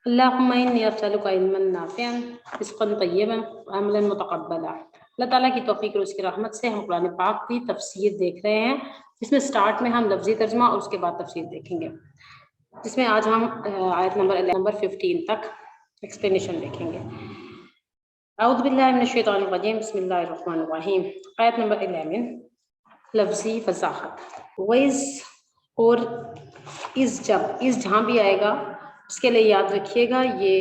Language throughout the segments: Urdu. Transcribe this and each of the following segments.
اللهم إني أسألك علما نافعا رزقا طیبا عملا متقبلا۔ اللہ تعالیٰ کی توفیق اور اس کی رحمت سے ہم قرآن پاک کی تفسیر دیکھ رہے ہیں، جس میں سٹارٹ میں ہم لفظی ترجمہ اور اس کے بعد تفسیر دیکھیں گے، جس میں آج ہم آیت نمبر 15 تک ایکسپلینیشن دیکھیں گے۔ اعوذ باللہ من الشیطان الرجیم، بسم اللہ الرحمن الرحیم۔ آیت نمبر 11، لفظی وضاحت۔ وَإِذْ اور اس جہاں بھی آئے گا اس کے لیے یاد رکھیے گا، یہ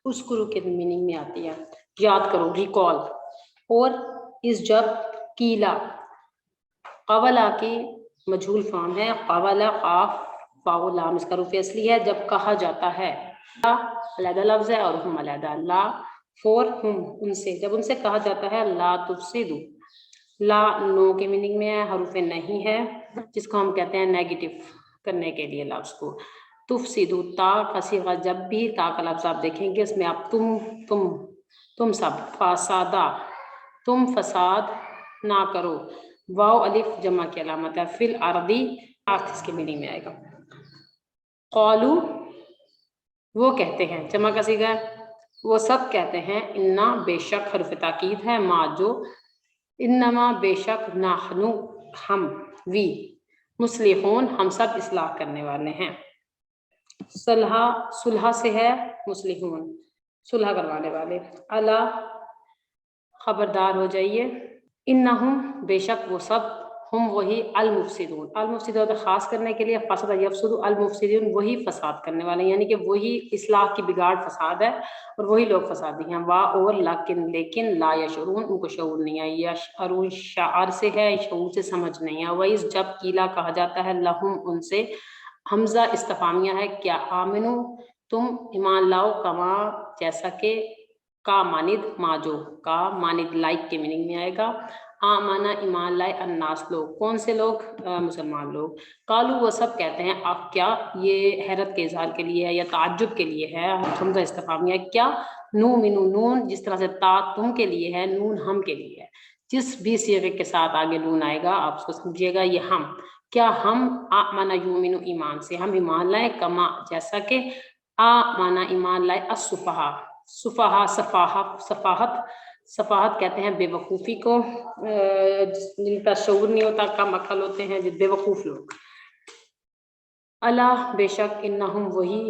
اس گرو کے میننگ میں آتی ہے، یاد کرو، ریکال۔ اور اس جب کیلا، قولا کی مجہول فارم ہے، قولا قاف واو لام اس کا روف اصلی ہے، جب کہا جاتا ہے۔ لا علیحدہ لفظ ہے اور ہم علیحدہ، لا فور ہم ان سے، جب ان سے کہا جاتا ہے لا تفسدو، لا نو کے میننگ میں ہے، حروف نہیں ہے، جس کو ہم کہتے ہیں نیگیٹو کرنے کے لیے لفظ کو۔ تفسدو، تا کا صیغہ، جب بھی تا کا لفظ آپ دیکھیں گے اس میں آپ تم سب، فسادہ تم فساد نہ کرو، واو الف جمع کی علامت ہے، فی الارضی ارتھ اس کے میننگ میں آئے گا۔ قالو وہ کہتے ہیں، جمع کا صیغہ ہے، وہ سب کہتے ہیں، انا بے شک حرف تاکید ہے، ما جو، انما بے شک، نحنو ہم، وی، مصلحون ہم سب اصلاح کرنے والے ہیں۔ صلح سے ہے، مصلحون صلح کروانے والے۔ الا خبردار ہو جائیے، انہم بے شک وہ سب، ہم وہی، المفسدون، المفسدون خاص کرنے کے لیے، فسد یفسد، المفسدون وہی فساد کرنے والے ہیں، یعنی کہ وہی اصلاح کی بگاڑ فساد ہے اور وہی لوگ فسادی ہیں۔ وا اور لیکن لا یشعرون ان کو شعور نہیں ہے، یشعرون شعر سے ہے، شعور سے سمجھ نہیں ہے۔ وَإِذْ جب قیلا کہا جاتا ہے، لہم ان سے، حمزہ استفہامیہ ہے، کیا آمنو تم ایمان لاؤ، کما جیسا کہ، کا مانند، ما جو، کا مانند لائک کے میننگ میں آئے گا۔ آمانا ایمان لائے، الناس لوگ، کون سے لوگ؟ مسلمان لوگ۔ قالو وہ سب کہتے ہیں، اب کیا، یہ حیرت کے اظہار کے لیے ہے یا تعجب کے لیے ہے، حمزہ استفہامیہ ہے، کیا نؤمنو، نون جس طرح سے تا تم کے لیے ہے، نون ہم کے لیے ہے، جس بھی صیغے کے ساتھ آگے نون آئے گا آپ اس کو سمجھیے گا یہ ہم، کیا ہم، آمنا یؤمنو ایمان سے، ہم ایمان لائے، کما جیسا کہ، آمنا ایمان لائے، السفہاء، سفہاء صفاحت کہتے ہیں بے وقوفی کو، جن کا شعور نہیں ہوتا، کم عقل ہوتے ہیں، بے وقوف لوگ۔ اللہ بے شک، انہم وہی،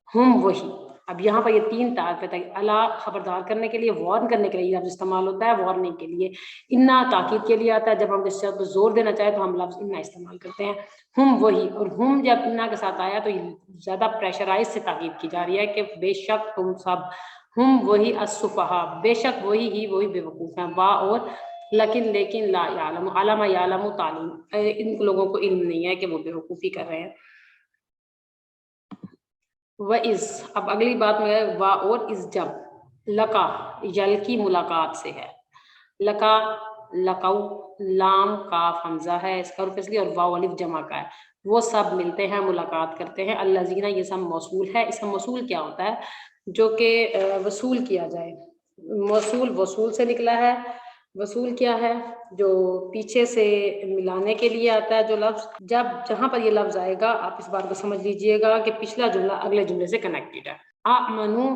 ہم وہی، اب یہاں پر یہ تین تعریف ہے، اللہ خبردار کرنے کے لیے، وارن کرنے کے لیے یہ لفظ استعمال ہوتا ہے، وارننگ کے لیے۔ انا تاکید کے لیے آتا ہے، جب ہم اس پر زور دینا چاہے تو ہم لفظ انا استعمال کرتے ہیں۔ ہم وہی، اور ہم جب انا کے ساتھ آیا تو یہ زیادہ پریشرائز سے تاکید کی جا رہی ہے کہ بے شک تم سب، ہم وہی، السفہاء بے شک وہی ہی، وہی بے وقوف ہیں، وا اور لیکن لا یعلم، علم یعلم تعلیم، ان لوگوں کو علم نہیں ہے کہ وہ بے وقوفی کر رہے ہیں۔ وَإِذْ اب اگلی بات میں ہے، وا اور اس جب، لقا یل کی ملاقات سے ہے، لقا لقو، لام کاف حمزہ ہے اس کا روف اصلی، اور واو الف جمع کا ہے، وہ سب ملتے ہیں، ملاقات کرتے ہیں، الذین، یہ سب موصول ہے، اس کا موصول کیا ہوتا ہے؟ جو کہ وصول کیا جائے، موصول وصول سے نکلا ہے، وصول کیا ہے؟ جو پیچھے سے ملانے کے لیے آتا ہے جو لفظ، جب جہاں پر یہ لفظ آئے گا آپ اس بات کو سمجھ لیجئے گا کہ پچھلا جملہ اگلے جملے سے کنیکٹڈ ہے۔ آمنو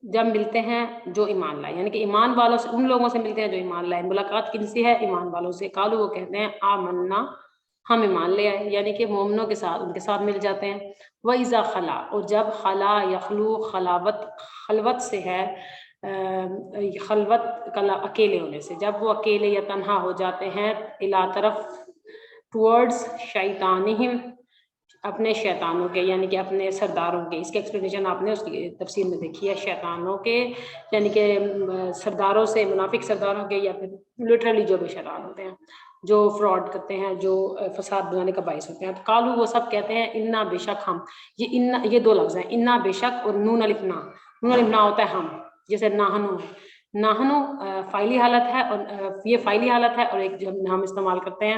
جب ملتے ہیں جو ایمان لائے، یعنی کہ ایمان والوں سے، ان لوگوں سے ملتے ہیں جو ایمان لائے، ملاقات کن سے ہے؟ ایمان والوں سے۔ قالو وہ کہتے ہیں، آمنا ہم ایمان لے آئے، یعنی کہ مومنوں کے ساتھ، ان کے ساتھ مل جاتے ہیں۔ وَإِذَا خَلَا اور جب خلا یخلو، خلوت سے ہے، خلوت اکیلے ہونے سے، جب وہ اکیلے یا تنہا ہو جاتے ہیں، الا طرف، ٹورڈز شیطانہم، اپنے شیطانوں کے، یعنی کہ اپنے سرداروں کے، اس کی ایکسپلینیشن آپ نے اس کی تفسیر میں دیکھی ہے، شیطانوں کے یعنی کہ سرداروں سے، منافق سرداروں کے، یا پھر لٹرلی جو بھی شیطان ہوتے ہیں جو فراڈ کرتے ہیں، جو فساد بنانے کا باعث ہوتے ہیں۔ تو قالو وہ سب کہتے ہیں، انا بے شک ہم، یہ دو لفظ ہیں، انا بے شک اور نون الف نا، نون الف نا ہوتا ہے ہم، جیسے ناہنو، ناہنو فائلی حالت ہے، اور یہ فائلی حالت ہے، اور ایک جو ہم استعمال کرتے ہیں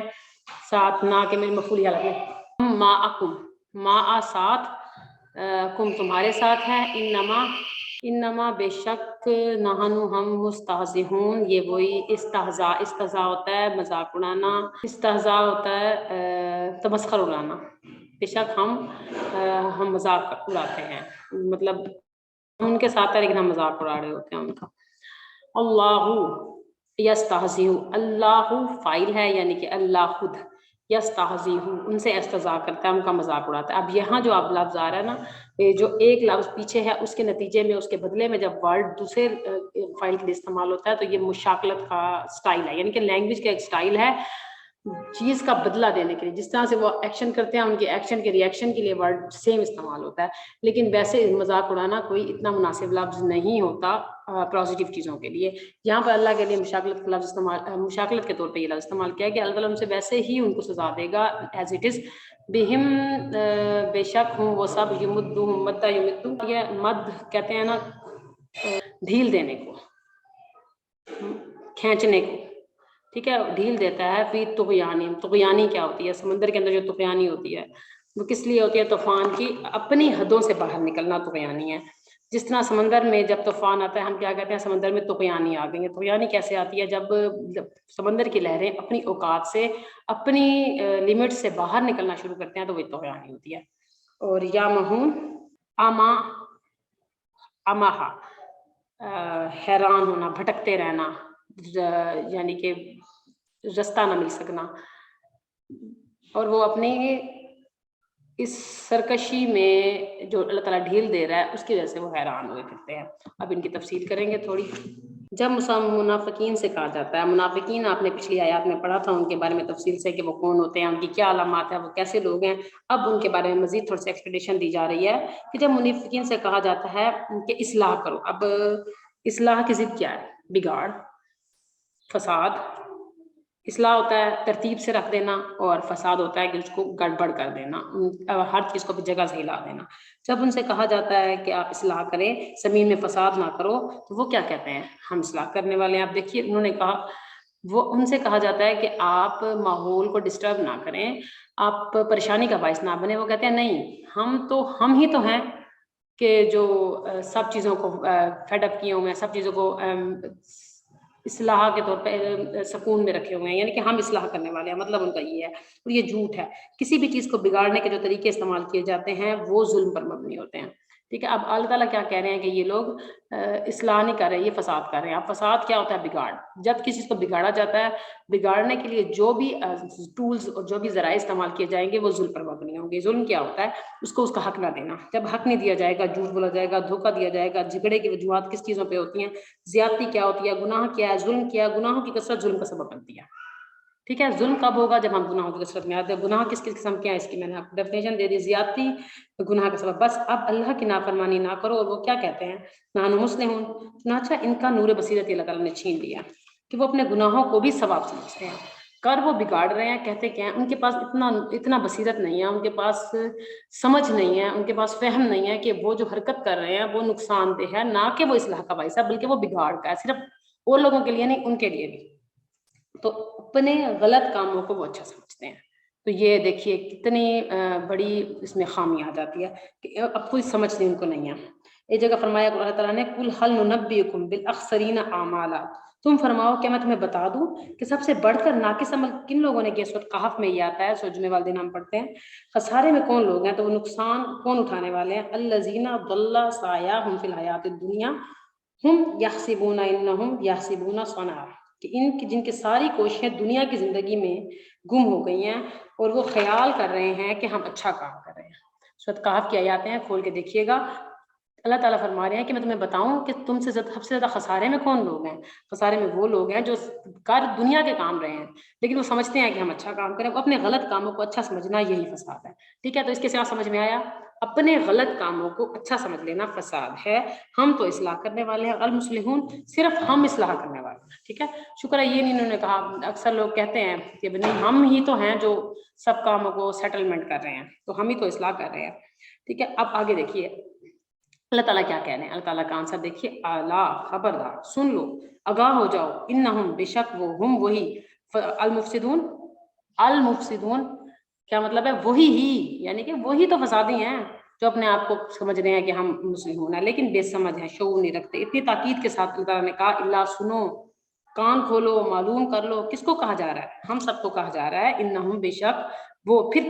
ساتھ نا کے میں مفعولی حالت میں، معکم، ما ساتھ، کم تمہارے ساتھ ہے، انما بے شک، نحنو ہم، مستہزئون، یہ وہی استہزاء ہوتا ہے مذاق اڑانا، استہزاء ہوتا ہے تمسخر اڑانا، بے شک ہم مذاق اڑاتے ہیں، مطلب ہم ان کے ساتھ ہیں لیکن ہم مذاق اڑا رہے ہوتے ہیں ان کا۔ اللہ یستہزئ، اللہ فاعل ہے یعنی کہ اللہ خود، یستہزئ ان سے استہزاء کرتا ہے، ان کا مذاق اڑاتا ہے۔ اب یہاں جو اب لفظ آ رہا ہے نا، یہ جو ایک لفظ پیچھے ہے اس کے نتیجے میں اس کے بدلے میں جب ورڈ دوسرے فائل کے لیے استعمال ہوتا ہے تو یہ مشاکلت کا سٹائل ہے، یعنی کہ لینگویج کا ایک سٹائل ہے چیز کا بدلہ دینے کے لیے۔ جس طرح سے وہ ایکشن کرتے ہیں ان کے ایکشن کے ریئیکشن کے لیے ورڈ سیم استعمال ہوتا ہے، لیکن ویسے مذاق اڑانا کوئی اتنا مناسب لفظ نہیں ہوتا پازیٹیو چیزوں کے لیے۔ یہاں پر اللہ کے لیے مشاکلت کا لفظ استعمال، مشاکلت کے طور پہ یہ لفظ استعمال کیا کہ اللہ تعالیٰ ان سے ویسے ہی ان کو سزا دے گا ایز اٹ از، بہم بے شک ہوں وہ سب، یمدہم مد یمدو، یہ مد کہتے ہیں نا ڈھیل دینے کو، کھینچنے کو، ٹھیک ہے، ڈھیل دیتا ہے۔ فی طغیانی، طغیانی کیا ہوتی ہے؟ سمندر کے اندر جو طغیانی ہوتی ہے وہ کس لیے ہوتی ہے؟ طوفان کی اپنی حدوں سے باہر نکلنا طغیانی ہے۔ جس طرح سمندر میں جب طوفان آتا ہے ہم کیا کہتے ہیں؟ سمندر میں طغیانی آ گئی ہے۔ طغیانی کیسے آتی ہے؟ جب سمندر کی لہریں اپنی اوقات سے، اپنی لمٹ سے باہر نکلنا شروع کرتے ہیں تو وہ طغیانی ہوتی ہے۔ اور یا مہون اما، اماہا حیران ہونا، بھٹکتے رہنا، یعنی کہ رستہ نہ مل سکنا، اور وہ اپنی اس سرکشی میں جو اللہ تعالیٰ ڈھیل دے رہا ہے اس کی وجہ سے وہ حیران ہوئے کرتے ہیں۔ اب ان کی تفصیل کریں گے تھوڑی۔ جب منافقین سے کہا جاتا ہے، منافقین آپ نے پچھلی آیات میں پڑھا تھا ان کے بارے میں تفصیل سے کہ وہ کون ہوتے ہیں، ان کی کیا علامات ہیں، وہ کیسے لوگ ہیں۔ اب ان کے بارے میں مزید تھوڑی سی ایکسپلینے دی جا رہی ہے کہ جب منافقین سے کہا جاتا ہے کہ اصلاح کرو، اب اصلاح کی ضد کیا ہے؟ بگاڑ، فساد۔ اصلاح ہوتا ہے ترتیب سے رکھ دینا، اور فساد ہوتا ہے کہ اس کو گڑبڑ کر دینا، ہر چیز کو بھی جگہ سے ہلا دینا۔ جب ان سے کہا جاتا ہے کہ آپ اصلاح کریں، زمین میں فساد نہ کرو، تو وہ کیا کہتے ہیں؟ ہم اصلاح کرنے والے ہیں۔ آپ دیکھیے انہوں نے کہا، وہ ان سے کہا جاتا ہے کہ آپ ماحول کو ڈسٹرب نہ کریں، آپ پریشانی کا باعث نہ بنے۔ وہ کہتے ہیں نہیں، ہم ہی تو ہیں کہ جو سب چیزوں کو فیڈ اپ کیے ہوئے ہیں، سب چیزوں کو اصلاح کے طور پہ سکون میں رکھے ہوئے ہیں، یعنی کہ ہم اصلاح کرنے والے ہیں، مطلب ان کا یہ ہے۔ اور یہ جھوٹ ہے۔ کسی بھی چیز کو بگاڑنے کے جو طریقے استعمال کیے جاتے ہیں وہ ظلم پر مبنی ہوتے ہیں، ٹھیک ہے۔ اب اللہ تعالیٰ کیا کہہ رہے ہیں کہ یہ لوگ اصلاح نہیں کر رہے، یہ فساد کر رہے ہیں۔ اب فساد کیا ہوتا ہے؟ بگاڑ۔ جب کسی چیز کو بگاڑا جاتا ہے، بگاڑنے کے لیے جو بھی ٹولز اور جو بھی ذرائع استعمال کیے جائیں گے وہ ظلم پر مبنی ہوں گے۔ ظلم کیا ہوتا ہے؟ اس کو اس کا حق نہ دینا۔ جب حق نہیں دیا جائے گا، جھوٹ بولا جائے گا، دھوکہ دیا جائے گا۔ جھگڑے کی وجوہات کس چیزوں پہ ہوتی ہیں؟ زیادتی کیا ہوتی ہے؟ گناہ کیا ہے؟ ظلم کیا ہے؟ گناہوں کی کثرت ظلم کا سبب بنتی ہے، ٹھیک ہے۔ ظلم کب ہوگا؟ جب ہم گناہوں کی کثرت میں آتے ہیں۔ گناہ کس کس قسم کے ہیں اس کی میں نے آپ کو ڈیفینیشن دے دی۔ زیادتی گناہ کا سبب۔ بس اب اللہ کی نافرمانی نہ کرو، اور وہ کیا کہتے ہیں؟ نحن مسلمون۔ چنانچہ ان کا نور بصیرت اللہ تعالیٰ نے چھین لیا کہ وہ اپنے گناہوں کو بھی ثواب سمجھتے ہیں۔ کر وہ بگاڑ رہے ہیں، کہتے کیا ہیں؟ ان کے پاس اتنا بصیرت نہیں ہے، ان کے پاس سمجھ نہیں ہے، ان کے پاس فہم نہیں ہے کہ وہ جو حرکت کر رہے ہیں وہ نقصان دہ ہے، نہ کہ وہ اصلاح کا باعث ہے، بلکہ وہ بگاڑ کا ہے، صرف اور لوگوں کے لیے نہیں، ان کے لیے بھی۔ تو اپنے غلط کاموں کو وہ اچھا سمجھتے ہیں۔ تو یہ دیکھیے کتنی بڑی اس میں خامی آ جاتی ہے کہ اب کوئی سمجھنے ان کو نہیں ہے۔ ایک جگہ فرمایا اللہ تعالیٰ نے، قُلْ هَلْ نُنَبِّئُكُمْ بِالْأَخْسَرِينَ أَعْمَالًا، تم فرماؤ کہ میں تمہیں بتا دوں کہ سب سے بڑھ کر ناقص عمل کن لوگوں نے کیا۔ سورۃ کہف میں یہ آتا ہے، سورۃ جمعہ والے دن ہم پڑھتے ہیں۔ خسارے میں کون لوگ ہیں؟ تو وہ نقصان کون اٹھانے والے ہیں؟ الَّذِينَ ضَلَّ سَعْيُهُمْ فِي الْحَيَاةِ الدُّنْيَا هُمْ يَحْسَبُونَ أَنَّهُمْ يَحْسَبُونَ صُنْعًا، کہ جن کی ساری کوششیں دنیا کی زندگی میں گم ہو گئی ہیں اور وہ خیال کر رہے ہیں کہ ہم اچھا کام کر رہے ہیں۔ سورۃ کہف کی آیاتیں ہیں، کھول کے دیکھیے گا۔ اللہ تعالیٰ فرما رہے ہیں کہ میں تمہیں بتاؤں کہ تم سے سب سے زیادہ خسارے میں کون لوگ ہیں؟ خسارے میں وہ لوگ ہیں جو دنیا کے کام رہے ہیں لیکن وہ سمجھتے ہیں کہ ہم اچھا کام کریں۔ وہ اپنے غلط کاموں کو اچھا سمجھنا یہی فساد ہے، ٹھیک ہے۔ تو اس کے سوا سمجھ میں آیا، اپنے غلط کاموں کو اچھا سمجھ لینا فساد ہے۔ ہم تو اصلاح کرنے والے ہیں، المصلحون، صرف ہم اصلاح کرنے والے ہیں، ٹھیک ہے۔ شکر ہے یہ نہیں انہوں نے کہا۔ اکثر لوگ کہتے ہیں کہ نہیں، ہم ہی تو ہیں جو سب کاموں کو سیٹلمنٹ کر رہے ہیں، تو ہم ہی تو اصلاح کر رہے ہیں، ٹھیک ہے۔ اب آگے دیکھیے اللہ تعالیٰ کیا کہہ رہے ہیں۔ اللہ تعالیٰ کا آنسر دیکھیے، اعلیٰ، خبردار، سن لو، آگاہ ہو جاؤ، انہم، بے شک وہ، ہم وہی، المفسدون، المفسدون کیا مطلب ہے؟ وہی ہی، یعنی کہ وہی تو فسادی ہیں جو اپنے آپ کو سمجھ رہے ہیں کہ ہم مسلمون ہیں لیکن بے سمجھ ہیں، شعور نہیں رکھتے۔ اتنی تاکید کے ساتھ اللہ تعالیٰ نے کہا، اللہ سنو، کان کھولو، معلوم کر لو۔ کس کو کہا جا رہا ہے؟ ہم سب کو کہا جا رہا ہے، انہم، بے شک وہ۔ پھر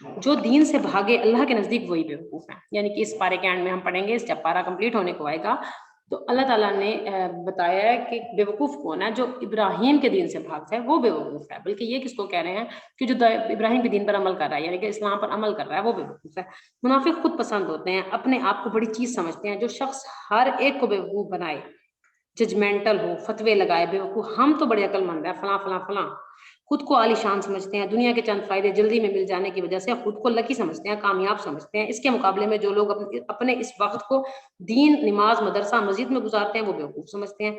جو دین سے بھاگے اللہ کے نزدیک وہی بیوقوف ہیں. یعنی کہ اس پارے کے اینڈ میں ہم پڑھیں گے، جب پارا کمپلیٹ ہونے کو آئے گا تو اللہ تعالیٰ نے بتایا ہے کہ بیوقوف کون ہے، جو ابراہیم کے دین سے بھاگتا ہے وہ بیوقوف ہے. بلکہ یہ کس کو کہہ رہے ہیں کہ جو ابراہیم کے دین پر عمل کر رہا ہے، یعنی کہ اسلام پر عمل کر رہا ہے، وہ بیوقوف ہے. منافق خود پسند ہوتے ہیں، اپنے آپ کو بڑی چیز سمجھتے ہیں. جو شخص ہر ایک کو بیوقوف بنائے، ججمنٹل ہو، فتوے لگائے، بیوقوف ہم تو بڑے عقل مند ہیں، فلاں فلاں فلاں، خود کو عالی شان سمجھتے ہیں، دنیا کے چند فائدے جلدی میں مل جانے کی وجہ سے خود کو لکی سمجھتے ہیں، کامیاب سمجھتے ہیں. اس کے مقابلے میں جو لوگ اپنے اس وقت کو دین، نماز، مدرسہ، مسجد میں گزارتے ہیں وہ بیوقوف سمجھتے ہیں.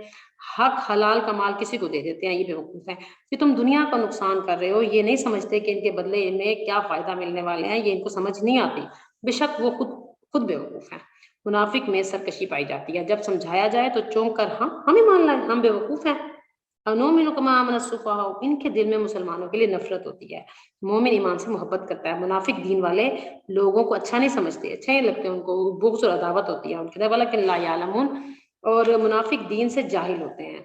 حق حلال کا مال کسی کو دے دیتے ہیں، یہ بیوقوف ہے. کہ تم دنیا کا نقصان کر رہے ہو، یہ نہیں سمجھتے کہ ان کے بدلے میں کیا فائدہ ملنے والے ہیں، یہ ان کو سمجھ نہیں آتی. بے شک وہ خود بیوقوف ہیں. منافق میں سرکشی پائی جاتی ہے، جب سمجھایا جائے تو چونک کر ہم ہی مان لیں ہم بیوقوف ہیں. انومن کما آمن السفہاء، ان کے دل میں مسلمانوں کے لیے نفرت ہوتی ہے. مومن ایمان سے محبت کرتا ہے. منافق دین والے لوگوں کو اچھا نہیں سمجھتے، اچھا نہیں لگتے، ان کو بغض اور عداوت ہوتی ہے ان کے. ولکن لا یعلمون، اور منافق دین سے جاہل ہوتے ہیں.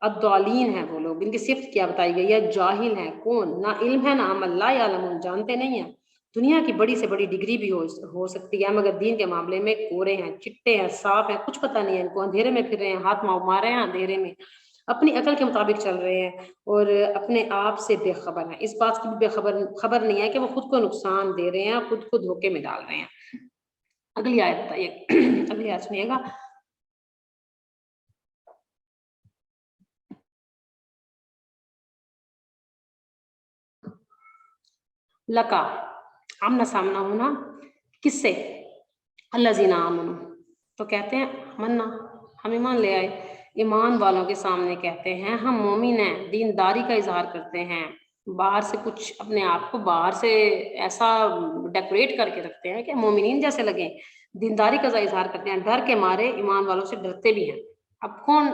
الضالین ہیں وہ لوگ، ان کی صفت کیا بتائی گئی ہے؟ جاہل ہیں. کون؟ نہ علم ہے نہ عمل. لا یعلمون، جانتے نہیں ہیں. دنیا کی بڑی سے بڑی ڈگری بھی ہو سکتی ہے، مگر دین کے معاملے میں کورے ہیں، چٹے ہیں، صاف ہیں، کچھ پتہ نہیں ہے ان کو. اندھیرے میں پھر رہے ہیں، ہاتھ مارے ہیں اندھیرے میں، اپنی عقل کے مطابق چل رہے ہیں اور اپنے آپ سے بے خبر ہیں. اس بات کی بھی خبر نہیں ہے کہ وہ خود کو نقصان دے رہے ہیں، خود کو دھوکے میں ڈال رہے ہیں. اگلی آیت بتائیے. اگلی آیت سنیے گا. لکا، آمنا سامنا ہونا، کس سے؟ الذین آمنوا، تو کہتے ہیں منا، ہم ایمان لے آئے. ایمان والوں کے سامنے کہتے ہیں ہم مومن ہیں، دینداری کا اظہار کرتے ہیں. باہر سے کچھ اپنے آپ کو باہر سے ایسا ڈیکوریٹ کر کے رکھتے ہیں کہ مومنین جیسے لگیں. دینداری کا اظہار کرتے ہیں، ڈر کے مارے ایمان والوں سے ڈرتے بھی ہیں. اب کون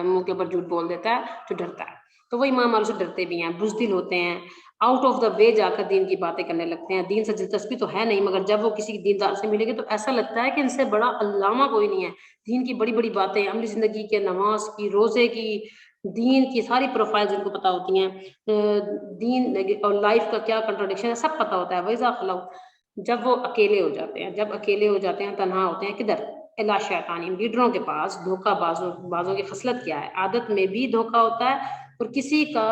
منہ کے اوپر جھوٹ بول دیتا ہے؟ جو ڈرتا ہے. تو وہ ایمان والوں سے ڈرتے بھی ہیں، بزدل ہوتے ہیں، آؤٹ آف دا وے جا کر دین کی باتیں کرنے لگتے ہیں. دین سے دلچسپی تو ہے نہیں، مگر جب وہ کسی دیندار سے ملے گے تو ایسا لگتا ہے کہ ان سے بڑا علامہ کوئی نہیں ہے. دین کی بڑی بڑی باتیں، عملی زندگی کے، نماز کی، روزے کی، دین کی ساری پروفائل جن کو پتہ ہوتی ہیں، دین اور لائف کا کیا کنٹراڈکشن ہے سب پتہ ہوتا ہے. وَإِذَا خَلَوْا، جب وہ اکیلے ہو جاتے ہیں، جب اکیلے ہو جاتے ہیں، تنہا ہوتے ہیں، کدھر؟ الا شیطان، لیڈروں کے پاس. دھوکہ بازوں کی خصلت کیا ہے؟ عادت میں بھی دھوکہ ہوتا ہے اور کسی کا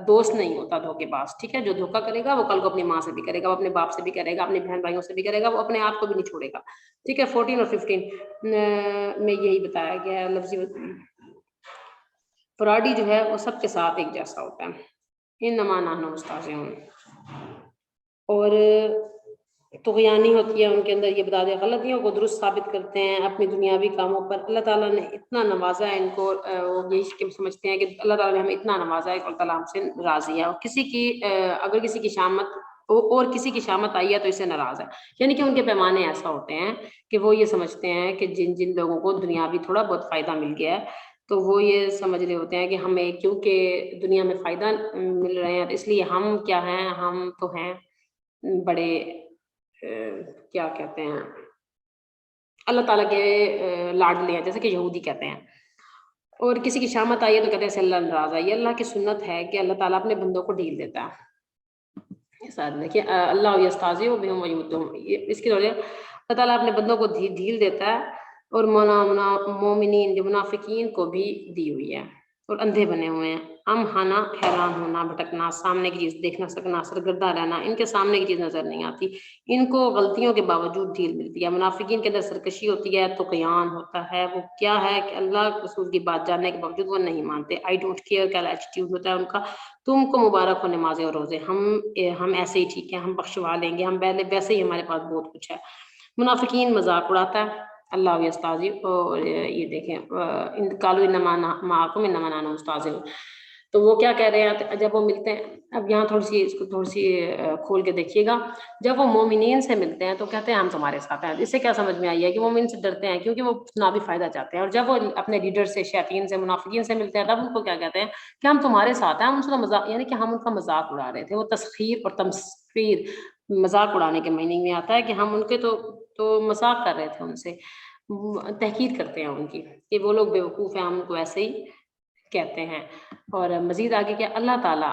دوست نہیں ہوتا دھوکے باز. ٹھیک ہے، جو دھوکہ کرے گا وہ کل کو اپنی ماں سے بھی کرے گا، وہ اپنے باپ سے بھی کرے گا، اپنے بہن بھائیوں سے بھی کرے گا، وہ اپنے آپ کو بھی نہیں چھوڑے گا. ٹھیک ہے. 14 اور 15 میں یہی بتایا گیا ہے. لفظی فراڈی جو ہے وہ سب کے ساتھ ایک جیسا ہوتا ہے. انما نحن مستہزئون. اور طغیانی ہوتی ہے ان کے اندر، یہ بتا دیں غلطیوں کو درست ثابت کرتے ہیں اپنی دنیاوی کاموں پر. اللہ تعالیٰ نے اتنا نوازا ہے ان کو، یہی سمجھتے ہیں کہ اللہ تعالیٰ نے ہمیں اتنا نوازا ہے کہ اللہ تعالیٰ ہم سے راضی ہے. اور کسی کی اگر کسی کی شامت اور کسی کی شامت آئی ہے تو اس سے ناراض ہے. یعنی کہ ان کے پیمانے ایسا ہوتے ہیں کہ وہ یہ سمجھتے ہیں کہ جن لوگوں کو دنیاوی تھوڑا بہت فائدہ مل گیا ہے تو وہ یہ سمجھ رہے ہوتے ہیں کہ ہمیں کیونکہ دنیا میں فائدہ مل رہے ہیں اس لیے ہم کیا ہیں، ہم تو ہیں بڑے کیا کہتے ہیں، اللہ تعالیٰ کے لاڈلے ہیں، جیسے کہ یہودی کہتے ہیں. اور کسی کی شامت آئی ہے تو کہتے ہیں اللہ ناراض ہے. یہ اللہ کی سنت ہے کہ اللہ تعالیٰ اپنے بندوں کو ڈھیل دیتا ہے. ساتھ دیکھیے اللہ یستہزئ بہم ویمدھم، اس کی وجہ اللہ تعالیٰ اپنے بندوں کو ڈھیل دیتا ہے اور مومنین جو منافقین کو بھی دی ہوئی ہے اور اندھے بنے ہوئے ہیں. ہانا، حیران ہونا، بھٹکنا، سامنے کی چیز دیکھ نہ سکنا، سرگردہ رہنا، ان کے سامنے کی چیز نظر نہیں آتی. ان کو غلطیوں کے باوجود ڈھیل ملتی ہے. منافقین کے اندر سرکشی ہوتی ہے، طغیان ہوتا ہے. وہ کیا ہے کہ اللہ رسول کی بات جاننے کے باوجود وہ نہیں مانتے. آئی ڈونٹ کیئر کا ایٹیٹیوڈ ہوتا ہے ان کا. تم کو مبارک ہو نمازیں اور روزے، ہم ایسے ہی ٹھیک ہیں، ہم بخشوا لیں گے، ہم ویسے ہی ہمارے پاس بہت کچھ ہے. منافقین مذاق اڑاتا ہے. اللہ یستہزئ، اور یہ دیکھیں قالوا انما معکم انما نحن مستہزئون. تو وہ کیا کہہ رہے ہیں جب وہ ملتے ہیں؟ اب یہاں تھوڑی سی کھول کے دیکھیے گا. جب وہ مومنین سے ملتے ہیں تو کہتے ہیں ہم تمہارے ساتھ ہیں. اس سے کیا سمجھ میں آئی ہے کہ مومن سے ڈرتے ہیں کیونکہ وہ چناوی فائدہ چاہتے ہیں. اور جب وہ اپنے لیڈر سے، شیاطین سے، منافقین سے ملتے ہیں تب ان کو کیا کہتے ہیں کہ ہم تمہارے ساتھ ہیں. ہم ان سے مذاق، یعنی کہ ہم ان کا مذاق اڑا رہے تھے. وہ تسخیر اور تمسخیر مذاق اڑانے کے میننگ میں آتا ہے کہ ہم ان کے تو مذاق کر رہے تھے، ان سے تحقیر کرتے ہیں ان کی کہ وہ لوگ بیوقوف ہیں، ہم ان کو ایسے ہی کہتے ہیں. اور مزید آگے کیا اللہ تعالیٰ